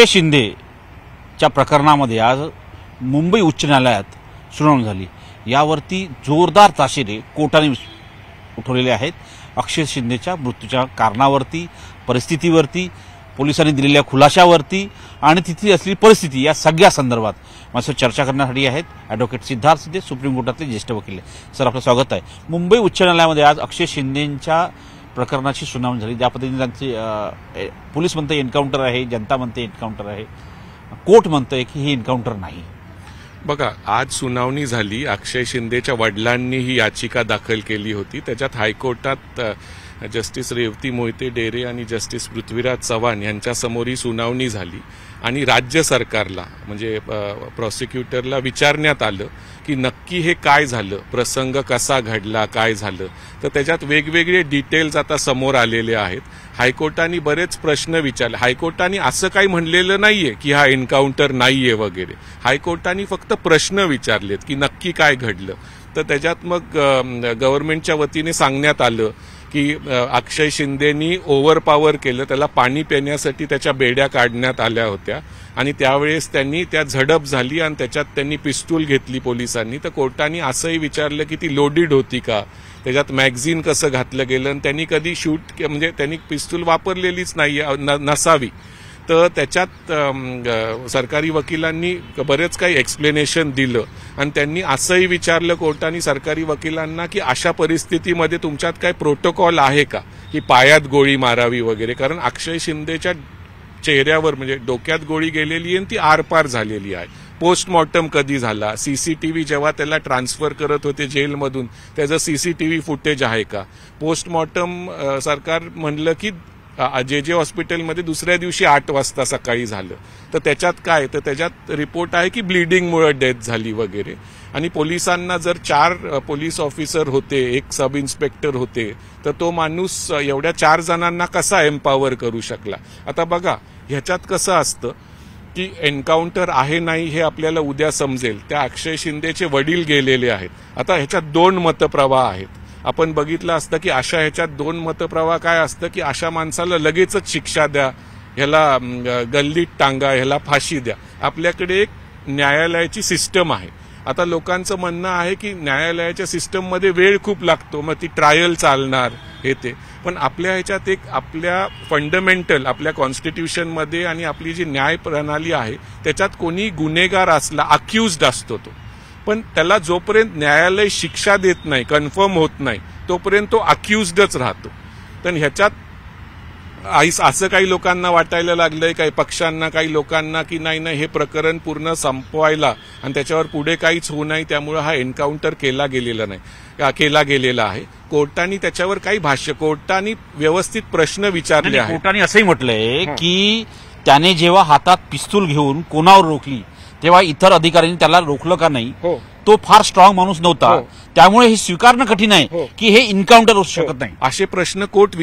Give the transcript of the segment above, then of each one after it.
अक्षय शिंदेच्या प्रकरणामध्ये आज मुंबई उच्च न्यायालयात सुनावणी झाली। यावरती जोरदार ताशेरे कोर्टाने उठवलेले आहेत। अक्षय शिंदेच्या मृत्यूच्या कारणावरती, परिस्थितीवरती, पोलिसांनी दिलेल्या खुलाशावरती आणि तिथली असलेली परिस्थिती या सगळ्या संदर्भात माझ्यासोबत चर्चा करण्यासाठी आहेत ॲडव्होकेट सिद्धार्थ सिद्धे, सुप्रीम कोर्टातले ज्येष्ठ वकील। सर, आपलं स्वागत आहे। मुंबई उच्च न्यायालयामध्ये आज अक्षय शिंदेच्या प्रकरणाची सुनावणी झाली। ज्या पद्धतीने त्यांची पोलीस म्हणते एन्काउंटर आहे, जनता म्हणते एन्काउंटर आहे, कोर्ट म्हणतंय की हे एन्काउंटर नाही। बघा, आज सुनावणी झाली। अक्षय शिंदेच्या वडिलांनी ही याचिका दाखल केली होती। त्याच्यात हायकोर्टात जस्टिस रेवती मोहिते डेरे आणि जस्टिस पृथ्वीराज चव्हाण यांच्यासमोर ही सुनावणी झाली आणि राज्य सरकारला म्हणजे प्रॉसिक्युटरला विचारण्यात आलं की नक्की हे काय झालं, प्रसंग कसा घडला, काय झालं। तर त्याच्यात वेगवेगळे डिटेल्स आता समोर आलेले आहेत। हायकोर्टाने बरेच प्रश्न विचारले। हायकोर्टाने असं काही म्हणलेलं नाहीये की हा एन्काउंटर नाहीये वगैरे। हायकोर्टाने फक्त प्रश्न विचारलेत की नक्की काय घडलं। तर त्याच्यात मग गव्हर्नमेंटच्या वतीने सांगण्यात आलं की अक्षय शिंदेनी ओव्हरपॉवर केलं, त्याला पाणी पिण्यासाठी त्याच्या बेड्या काढण्यात आल्या होत्या आणि त्यावेळेस त्यांनी त्या झडप झाली आणि त्याच्यात त्यांनी पिस्तूल घेतली पोलिसांनी। तर कोर्टाने असंही विचारलं की ती लोडेड होती का, त्याच्यात मॅगझिन कसं घातलं गेलं आणि त्यांनी कधी शूट म्हणजे त्यांनी पिस्तूल वापरलेलीच नाही नसावी। तर त्याच्यात सरकारी वकिलांनी बरेच काही एक्सप्लेनेशन दिलं आणि त्यांनी असंही विचारलं कोर्टाने सरकारी वकिलांना की अशा परिस्थितीमध्ये तुमच्यात काय प्रोटोकॉल आहे का की पायात गोळी मारावी वगैरे। कारण अक्षय शिंदेच्या चेहऱ्यावर म्हणजे डोक्यात गोळी गेलेली आणि ती आरपार झालेली आहे। पोस्टमॉर्टम कधी झाला, सीसीटीव्ही जेव्हा त्याला ट्रान्सफर करत होते जेलमधून त्याचं सीसीटीव्ही फुटेज आहे का। पोस्टमॉर्टम सरकार म्हणलं की जे हॉस्पिटलमध्ये दुसऱ्या दिवशी 8 वाजता सकाळी झालं। तर त्याच्यात काय, तर त्याच्यात रिपोर्ट आहे की ब्लिडिंगमुळे डेथ झाली वगैरे। आणि पोलिसांना जर 4 पोलीस ऑफिसर होते, 1 सब इन्स्पेक्टर होते, तर तो माणूस एवढ्या 4 जणांना कसा एम्पावर करू शकला। आता बघा, ह्याच्यात कसं असतं की एन्काउंटर आहे नाही हे आपल्याला उद्या समजेल। त्या अक्षय शिंदेचे वडील गेलेले आहेत। आता ह्याच्यात 2 मतप्रवाह आहेत। आपण बघितलं असतं की अशा ह्याच्यात 2 मतप्रवाह काय असतं की अशा माणसाला लगेचच शिक्षा द्या, ह्याला गल्लीत टांगा, ह्याला फाशी द्या। आपल्याकडे एक न्यायालयाची सिस्टम आहे। आता लोकांचं म्हणणं आहे की न्यायालयाच्या सिस्टममध्ये वेळ खूप लागतो, मग ती ट्रायल चालणार हे ते। पण आपल्या ह्याच्यात एक आपल्या फंडामेंटल आपल्या कॉन्स्टिट्यूशनमध्ये आणि आपली जी न्याय प्रणाली आहे त्याच्यात कोणी गुन्हेगार असला, अक्युज्ड असतो तो, पण त्याला जोपर्यंत न्यायालय शिक्षा देत नाही, कन्फर्म होत नाही, तोपर्यंत तो अक्युज्डच राहतो। तर ह्याच्यात असं काही लोकांना वाटायला लागलंय, काही पक्षांना, काही लोकांना की नाही हे प्रकरण पूर्ण संपवायला आणि त्याच्यावर पुढे काहीच होऊ नये, त्यामुळे हा एन्काउंटर केला गेलेला आहे। कोर्टाने त्याच्यावर काही भाष्य, कोर्टाने व्यवस्थित प्रश्न विचारले आहेत। कोर्टाने असंही म्हटलंय की त्याने जेव्हा हातात पिस्तूल घेऊन कोणावर रोखली तेव्हा इतर अधिकाऱ्यांनी त्याला रोखलं का नाही, तो फार स्ट्रॉंग माणूस नव्हता, त्यामुळे हे स्वीकारणं कठीण आहे की हे एन्काउंटर होऊ शकत नाही। असे प्रश्न कोर्ट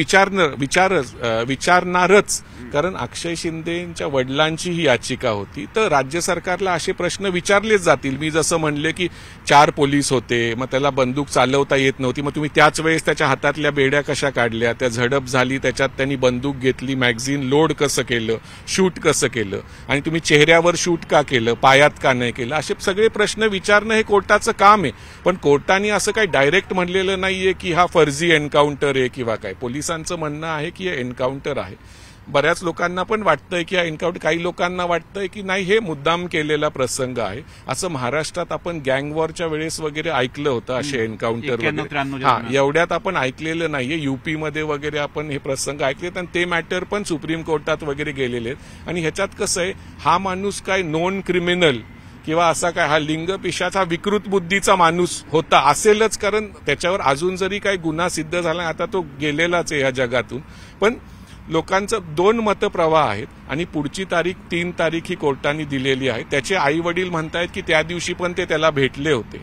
विचारणारच, कारण अक्षय शिंदेच्या वडिलांची ही याचिका होती। तर राज्य सरकारला असे प्रश्न विचारलेच जातील। मी जसं म्हणले की 4 पोलीस होते, मग त्याला बंदूक चालवता येत नव्हती, मग तुम्ही त्याच वेळेस त्याच्या हातातल्या बेड्या कशा काढल्या, त्या झडप झाली, त्याच्यात त्यांनी बंदूक घेतली, मॅगझिन लोड कसं केलं, शूट कसं केलं आणि तुम्ही चेहऱ्यावर शूट का केलं, पायात का नाही केलं, असे सगळे प्रश्न विचारणं हे कोर्टाचं काम आहे। पण कोर्टाने असं काही डायरेक्ट म्हणलेलं नाहीये की हा फर्जी एन्काउंटर आहे किंवा काय। पोलिसांचं म्हणणं आहे की हे एन्काउंटर आहे। बऱ्याच लोकांना पण वाटतंय की हा एन्काउंटर, काही लोकांना वाटतंय की नाही हे मुद्दाम केलेला प्रसंग आहे। असं महाराष्ट्रात आपण गँग वॉरच्या वेळेस वगैरे ऐकलं होतं असे एन्काउंटर वगैरे, एवढ्यात आपण ऐकलेलं नाहीये। यूपीमध्ये वगैरे आपण हे प्रसंग ऐकलेत आणि ते मॅटर पण सुप्रीम कोर्टात वगैरे गेलेले आहेत। आणि ह्याच्यात कसं आहे, हा माणूस काय नॉन क्रिमिनल किंवा असा काय हा लिंगपिशाचा विकृत बुद्धीचा माणूस होता असेलच, कारण त्याच्यावर अजून जरी काही गुन्हा सिद्ध झाला, आता तो गेलेलाच आहे या जगातून। पण लोकांचं 2 मतप्रवाह आहेत आणि पुढची तारीख 3 तारीख ही कोर्टाने दिलेली आहे। त्याचे आई वडील म्हणतायत की त्या दिवशी पण ते त्याला भेटले होते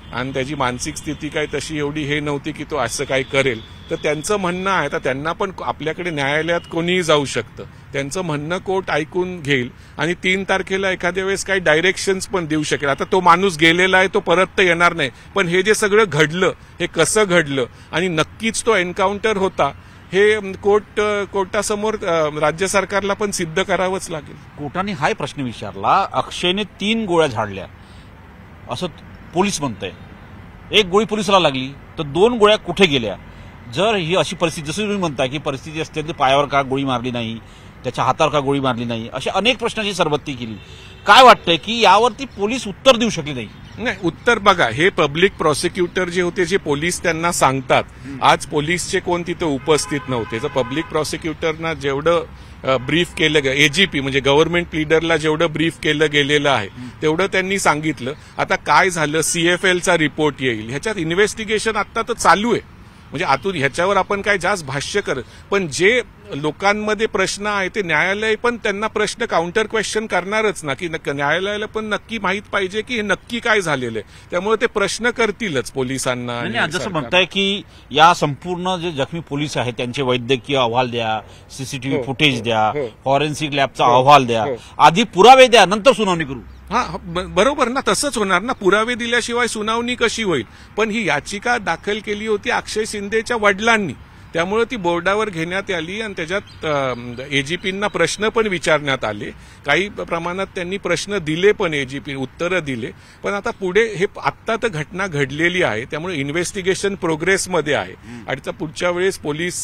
आणि त्याची मानसिक स्थिती काही तशी एवढी हे नव्हती की तो असं काही करेल। तर त्यांचं म्हणणं आहे, तर त्यांना पण आपल्याकडे न्यायालयात कोणीही जाऊ शकतं, त्यांचं म्हणणं कोर्ट ऐकून घेईल आणि 3 तारखेला एखाद्या वेळेस काही डायरेक्शन्स पण देऊ शकेल। आता तो माणूस गेलेला आहे, तो परत तर येणार नाही, पण हे जे सगळं घडलं हे कसं घडलं आणि नक्कीच तो एन्काउंटर होता हे कोर्टासमोर राज्य सरकारला पण सिद्ध करावंच लागेल. कोर्टाने हाही प्रश्न विचारला, अक्षयने 3 गोळ्या झाडल्या असं पोलीस म्हणतंय. 1 गोळी पोलिसाला लागली तर 2 गोळ्या कुठे गेल्या? जर ही अशी परिस्थिती, जसं तुम्ही म्हणताय की परिस्थिती असते तर पायावर का गोळी मारली नाही, त्याच्या हातावर का गोळी मारली नाही, अशा अनेक प्रश्नांची सरबत्ती केली. काय वाटतंय की यावरती पोलीस उत्तर देऊ शकले नाही? नाही, उत्तर बघा, हे पब्लिक प्रॉसिक्युटर जे होते, जे पोलीस त्यांना सांगतात, आज पोलीसचे कोण तिथे उपस्थित नव्हते. जर पब्लिक प्रॉसिक्युटरना जेवढं ब्रीफ केलं गेलं, एजीपी म्हणजे गव्हर्नमेंट लीडरला जेवढं ब्रीफ केलं गेलेलं आहे तेवढं त्यांनी सांगितलं. आता काय झालं, सीएफएलचा रिपोर्ट येईल, ह्याच्यात इन्व्हेस्टिगेशन आता तर चालू आहे. म्हणजे आतून ह्याच्यावर आपण काय जास्त भाष्य करत, पण जे लोकांमध्ये प्रश्न आहे ते न्यायालय पण त्यांना प्रश्न काउंटर क्वेश्चन करणारच ना, की न्यायालयाला पण नक्की माहीत पाहिजे की हे नक्की काय झालेलं आहे. त्यामुळे ते प्रश्न करतीलच पोलिसांना. नाही, जसं म्हणताय की या संपूर्ण जे जखमी पोलीस आहेत त्यांचे वैद्यकीय अहवाल द्या, सीसीटीव्ही फुटेज द्या, फॉरेन्सिक लॅबचा अहवाल द्या, आधी पुरावे द्या, नंतर सुनावणी करू. बरोबर ना, तसंच होणार ना. पुरावे दिल्याशिवाय सुनावणी कशी होईल? पण ही याचिका दाखल केली होती अक्षय शिंदेच्या वडिलांनी, त्यामुळे ती बोर्डावर घेण्यात आली आणि त्याच्यात एजीपींना प्रश्न पण विचारण्यात आले. काही प्रमाणात त्यांनी प्रश्न दिले पण, एजीपी उत्तरं दिले. पण आता पुढे हे आत्ता तर घटना घडलेली आहे, त्यामुळे इन्व्हेस्टिगेशन प्रोग्रेसमध्ये आहे. आणि पुढच्या वेळेस पोलीस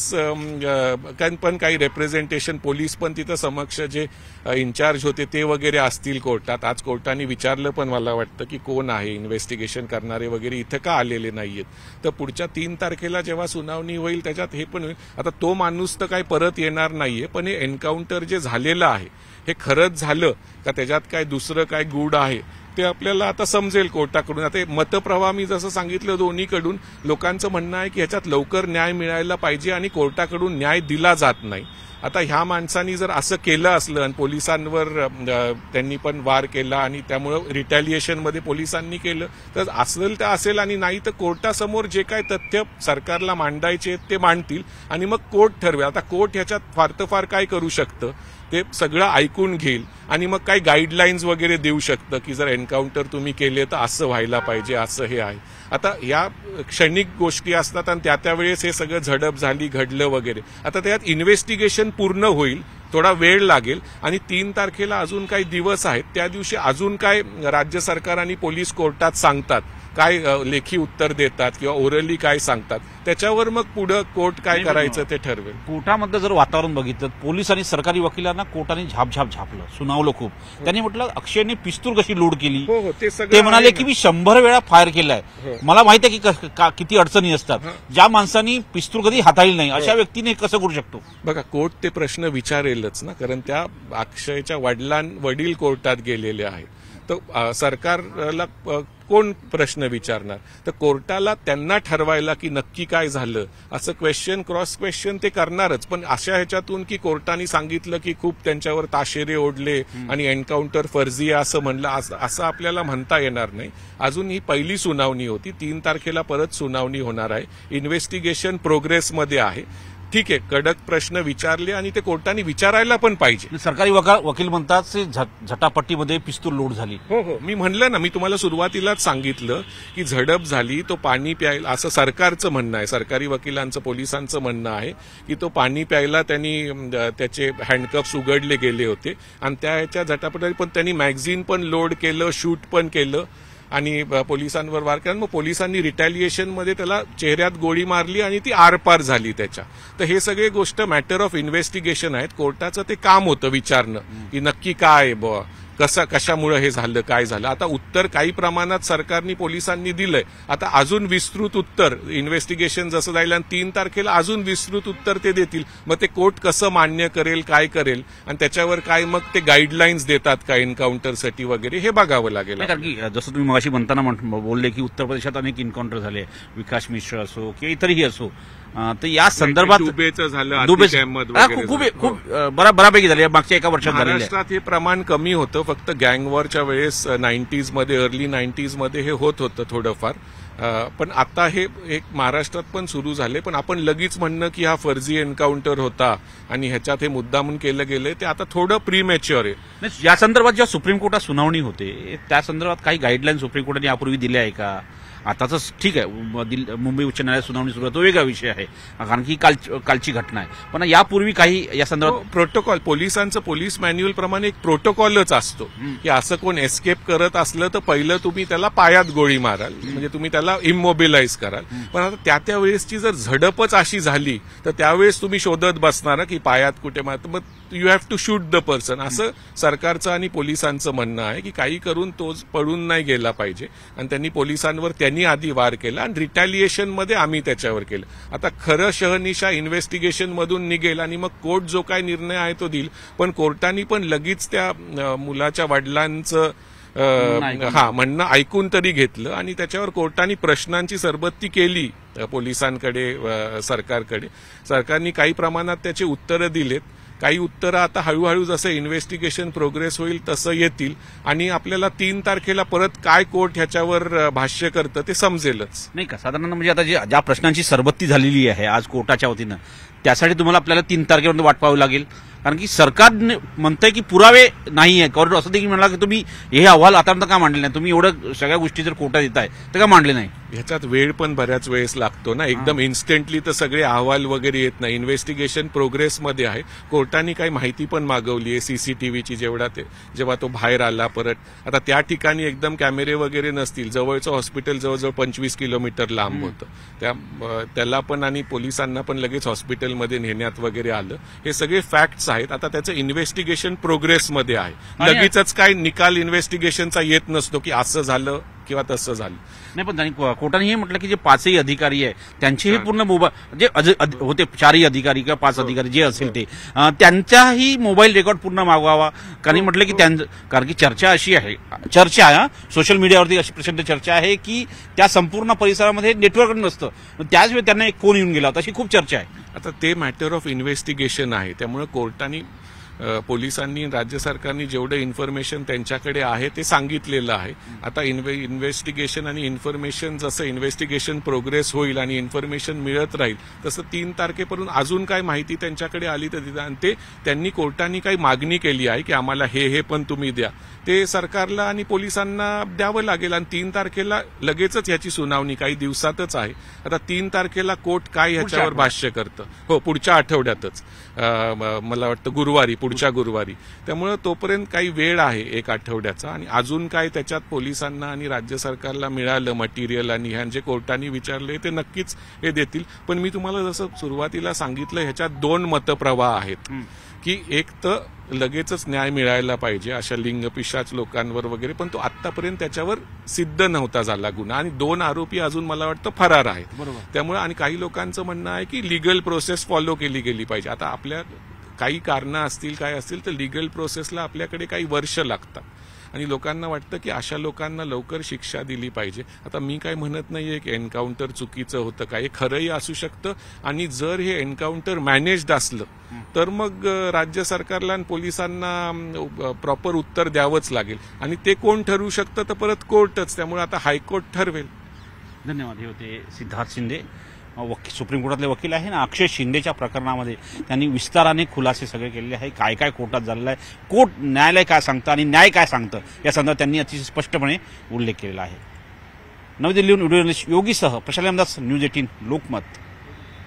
पण काही रिप्रेझेंटेशन, पोलीस पण तिथं समक्ष जे इन्चार्ज होते ते वगैरे असतील कोर्टात. आज कोर्टाने विचारलं पण मला वाटतं की कोण आहे इन्व्हेस्टिगेशन करणारे वगैरे, इथं का आलेले नाहीयेत. तर पुढच्या 3 तारखेला जेव्हा सुनावणी होईल त्याच्यात हे पण होईल. आता तो माणूस तर काही परत येणार नाहीये, पण हे एन्काउंटर जे झालेलं आहे हे खरंच झालं का, त्याच्यात काय दुसरं काय गूढ आहे ते आपल्याला आता समजेल कोर्टाकडून. आता मतप्रवाह मी जसं सांगितलं, दोन्हीकडून लोकांचं म्हणणं आहे की ह्याच्यात लवकर न्याय मिळायला पाहिजे आणि कोर्टाकडून न्याय दिला जात नाही. आता ह्या माणसांनी जर असं केलं असलं आणि पोलिसांवर त्यांनी पण वार केला आणि त्यामुळं रिटॅलिएशनमध्ये पोलिसांनी केलं तर असेल तर असेल, आणि नाही तर कोर्टासमोर जे काय तथ्य सरकारला मांडायचे ते मांडतील आणि मग कोर्ट ठरवेल. आता कोर्ट ह्याच्यात फार तर फार काय करू शकतं, ते सगळं ऐकून घेईल आणि मग काही गाईडलाईन्स वगैरे देऊ शकतं की जर एन्काउंटर तुम्ही केले तर असं व्हायला पाहिजे, असं हे आहे. आता या क्षणिक गोष्टी असतात आणि त्यावेळेस हे सगळं झडप झाली, घडलं वगैरे. आता त्यात इन्व्हेस्टिगेशन पूर्ण होईल, थोडा वेळ लागेल आणि 3 तारखेला अजून काही दिवस आहेत. त्या दिवशी अजून काय राज्य सरकार आणि पोलीस कोर्टात सांगतात, काय लेखी उत्तर देतात किंवा ओरली काय सांगतात, त्याच्यावर मग पुढे कोर्ट काय करायचं ते ठरवेल. कोर्टामधलं जर वातावरण बघितलं, पोलीस आणि सरकारी वकिलांना कोर्टाने झापलं, सुनावलं खूप. त्यांनी म्हटलं अक्षयने पिस्तूल कशी लोड केली, ते म्हणाले की मी 100 वेळा फायर केलाय. मला माहिती आहे की किती अडचणी असतात. ज्या माणसांनी पिस्तूल कधी हाताळली नाही अशा व्यक्तीने कसं करू शकतो? बघा, कोर्ट ते प्रश्न विचारेलच ना, कारण त्या अक्षयच्या वडील कोर्टात गेलेले आहेत. तर सरकारला कोण प्रश्न विचारणार? तर कोर्टाला त्यांना ठरवायला की नक्की काय झालं असं क्वेश्चन, क्रॉस क्वेश्चन ते करणारच. पण अशा ह्याच्यातून की कोर्टाने सांगितलं की खूप त्यांच्यावर ताशेरे ओढले आणि एन्काउंटर फर्जी असं म्हणलं, असं आपल्याला म्हणता येणार नाही. अजून ही पहिली सुनावणी होती, 3 तारखेला परत सुनावणी होणार आहे. इन्व्हेस्टिगेशन प्रोग्रेसमध्ये आहे. ठीक आहे, कडक प्रश्न विचारले आणि ते कोर्टाने विचारायला पण पाहिजे. सरकारी वकील म्हणतात झटापट्टीमध्ये पिस्तूल लोड झाली. हो, मी म्हणलं ना, मी तुम्हाला सुरुवातीलाच सांगितलं की झडप झाली, तो पाणी प्यायला, असं सरकारचं म्हणणं आहे. सरकारी वकिलांचं, पोलिसांचं म्हणणं आहे की तो पाणी प्यायला त्यांनी त्याचे हँडकफ्स उघडले गेले होते आणि त्या ह्याच्या झटापटी पण त्यांनी मॅगझिन पण लोड केलं, शूट पण केलं आणि पोलिसांवर वार केला. मग पोलिसांनी रिटॅलिएशनमध्ये त्याला चेहऱ्यात गोळी मारली आणि ती आरपार झाली त्याच्या. तर हे सगळे गोष्ट मॅटर ऑफ इन्व्हेस्टिगेशन आहेत. कोर्टाचं ते काम होतं विचारणं की नक्की काय कशामुळे हे झालं, काय झालं. आता उत्तर काही प्रमाणात सरकारनी, पोलिसांनी दिलंय. आता अजून विस्तृत उत्तर इन्व्हेस्टिगेशन जसं जाईल आणि 3 तारखेला अजून विस्तृत उत्तर ते देतील. मग ते कोर्ट कसं मान्य करेल, काय करेल आणि त्याच्यावर काय मग ते गाईडलाईन्स देतात का एन्काउंटरसाठी वगैरे, हे बघावं लागेल. कारण की जसं तुम्ही मगाशी म्हणताना बोलले की उत्तर प्रदेशात अनेक एन्काउंटर झाले, विकास मिश्र असो किंवा इतरही असो, तर या संदर्भात दुबेचं झालं, खूप बऱ्यापैकी झाले मागच्या एका वर्षात. महाराष्ट्रात हे प्रमाण कमी होतं, फक्त गँगवॉरच्या वेळेस 90s मध्ये, अर्ली 90s मध्ये हे होत होतं थोडंफार. पण आता हे एक महाराष्ट्रात पण सुरू झाले. पण आपण लगेच म्हणणं की हा फर्जी एन्काउंटर होता आणि ह्याच्यात हे मुद्दामून केलं गेलंय, ते आता थोडं प्रीमॅच्युअर आहे. या संदर्भात जेव्हा सुप्रीम कोर्टात सुनावणी होते त्या संदर्भात काही गाईडलाईन सुप्रीम कोर्टाने यापूर्वी दिल्या आहे का? आताच ठीक आहे, मुंबई उच्च न्यायालयात सुनावणी सुरू आहे, तो वेगळा विषय आहे, कारण की कालची घटना आहे. पण यापूर्वी काही या संदर्भात प्रोटोकॉल, पोलिसांचं पोलीस मॅन्युअल प्रमाणे एक प्रोटोकॉलच असतो की असं कोण एस्केप करत असलं तर पहिलं तुम्ही त्याला पायात गोळी माराल, म्हणजे तुम्ही त्याला इमोबिलाइज कराल. पण आता त्या वेळेसची जर झडपच अशी झाली तर त्यावेळेस तुम्ही शोधत बसणार की पायात कुठे मारत, मग you have to shoot the person, असं सरकारचं आणि पोलिसांचं म्हणणं आहे की काही करून तो पडून नाही गेला पाहिजे. आणि त्यांनी पोलिसांवर त्यांनी आधी वार केला आणि रिटॅलिएशनमध्ये आम्ही त्याच्यावर केलं. आता खरं शहनिशा इन्व्हेस्टिगेशन मधून निघेल आणि मग कोर्ट जो काय निर्णय आहे तो देईल. पण कोर्टाने पण लगेच त्या मुलाच्या वडिलांचं म्हणणं ऐकून तरी घेतलं आणि त्याच्यावर कोर्टाने प्रश्नांची सरबत्ती केली पोलिसांकडे, सरकारकडे. सरकारने काही प्रमाणात त्याची उत्तरं दिलेत. काही उत्तरं आता हळूहळू जसं इन्व्हेस्टिगेशन प्रोग्रेस होईल तसं येतील आणि आपल्याला 3 तारखेला परत काय कोर्ट ह्याच्यावर भाष्य करतं ते समजेलच. नाही का, साधारण म्हणजे आता ज्या प्रश्नांची सरबत्ती झालेली आहे आज कोर्टाच्या वतीनं, त्यासाठी तुम्हाला आपल्याला 3 तारखेपर्यंत वाट पाहावी लागेल, कारण की सरकार म्हणतंय की पुरावे नाही आहे. कोर्ट असं देखील म्हणाला की तुम्ही हे अहवाल आतापर्यंत का मांडले नाही, तुम्ही एवढं सगळ्या गोष्टी जर कोर्टात येत आहे तर का मांडले नाही. ह्याच्यात वेळ पण बऱ्याच वेळेस लागतो ना, एकदम इन्स्टंटली तर सगळे अहवाल वगैरे येत नाही. इन्व्हेस्टिगेशन प्रोग्रेसमध्ये आहे. कोर्टाने काही माहिती पण मागवली आहे सीसीटीव्हीची, जेव्हा तो बाहेर आला. परत आता त्या ठिकाणी एकदम कॅमेरे वगैरे नसतील, जवळचं हॉस्पिटल जवळजवळ 25 किलोमीटर लांब होतं, त्याला पण आणि पोलिसांना पण लगेच हॉस्पिटलमध्ये नेण्यात वगैरे आलं. हे सगळे फॅक्ट्स आहेत. आता त्याचं इन्व्हेस्टिगेशन प्रोग्रेसमध्ये आहे. लगेचच काय निकाल इन्व्हेस्टिगेशनचा येत नसतो की असं झालं किंवा तसं झालं. नाही, पण त्यांनी कोर्टाने हे म्हटलं की जे 5ही अधिकारी आहे त्यांचेही पूर्ण मोबाईल, जे होते 4ही अधिकारी किंवा 5 अधिकारी जे असेल ते, त्यांचाही मोबाईल रेकॉर्ड पूर्ण मागवावा. कारण म्हटलं की कारण की चर्चा आहे सोशल मीडियावरती अशी प्रचंड चर्चा आहे की त्या संपूर्ण परिसरामध्ये नेटवर्क नसतं, त्याच वेळी त्यांना एक फोन येऊन गेला होता, अशी खूप चर्चा आहे. आता ते मॅटर ऑफ इन्व्हेस्टिगेशन आहे, त्यामुळे कोर्टाने, पोलिसांनी, राज्य सरकारने जेवढं इन्फॉर्मेशन त्यांच्याकडे आहे ते सांगितलेलं आहे. आता इन्व्हेस्टिगेशन आणि इन्फॉर्मेशन, जसं इन्व्हेस्टिगेशन प्रोग्रेस होईल आणि इन्फॉर्मेशन मिळत राहील तसं 3 तारखेपर्यंत अजून काय माहिती त्यांच्याकडे आली तर तिथं, आणि त्यांनी कोर्टाने काही मागणी केली आहे की आम्हाला हे पण तुम्ही द्या, ते सरकारला आणि पोलिसांना द्यावं लागेल. आणि 3 तारखेला लगेचच ह्याची सुनावणी काही दिवसातच आहे. आता 3 तारखेला कोर्ट काय ह्याच्यावर भाष्य करतं, हो पुढच्या आठवड्यातच, मला वाटतं पुढच्या गुरुवारी. त्यामुळे तोपर्यंत काही वेळ आहे 1 आठवड्याचा. आणि अजून काय त्याच्यात पोलिसांना आणि राज्य सरकारला मिळालं मटेरियल आणि ह्या जे कोर्टाने विचारले ते नक्कीच हे देतील. पण मी तुम्हाला जसं सुरुवातीला सांगितलं, ह्याच्यात 2 मतप्रवाह आहेत की एक तर लगेचच न्याय मिळायला पाहिजे अशा लिंगपिशाच लोकांवर वगैरे, पण तो आतापर्यंत त्याच्यावर सिद्ध नव्हता झाला गुन्हा, आणि 2 आरोपी अजून मला वाटतं फरार आहेत. त्यामुळे आणि काही लोकांचं म्हणणं आहे की लिगल प्रोसेस फॉलो केली गेली पाहिजे. आता आपल्या काही कारणं असतील, काय असतील, तर लिगल प्रोसेसला आपल्याकडे काही वर्ष लागतात आणि लोकांना वाटतं की अशा लोकांना लवकर शिक्षा दिली पाहिजे. आता मी काय म्हणत नाहीये की एन्काउंटर चुकीचं होतं, काय खरंही असू शकतं. आणि जर हे एन्काउंटर मॅनेज्ड असलं तर मग राज्य सरकारला आणि पोलिसांना प्रॉपर उत्तर द्यावंच लागेल. आणि ते कोण ठरवू शकतं तर परत कोर्टच. त्यामुळे आता हायकोर्ट ठरवेल. धन्यवाद. हे होते सिद्धार्थ शिंदे, सुप्रीम कोर्टातले वकील आहे ना. अक्षय शिंदेच्या प्रकरणामध्ये त्यांनी विस्ताराने खुलासे सगळे केलेले आहे, काय काय कोर्टात झालेलं आहे, कोर्ट न्यायालय काय सांगतं आणि न्याय काय सांगतं या संदर्भात त्यांनी अतिशय स्पष्टपणे उल्लेख केलेला आहे. नवी दिल्लीहून व्हिडिओ जर्नलिस्ट योगीसह प्रशांत रामदास, न्यूज 18 लोकमत.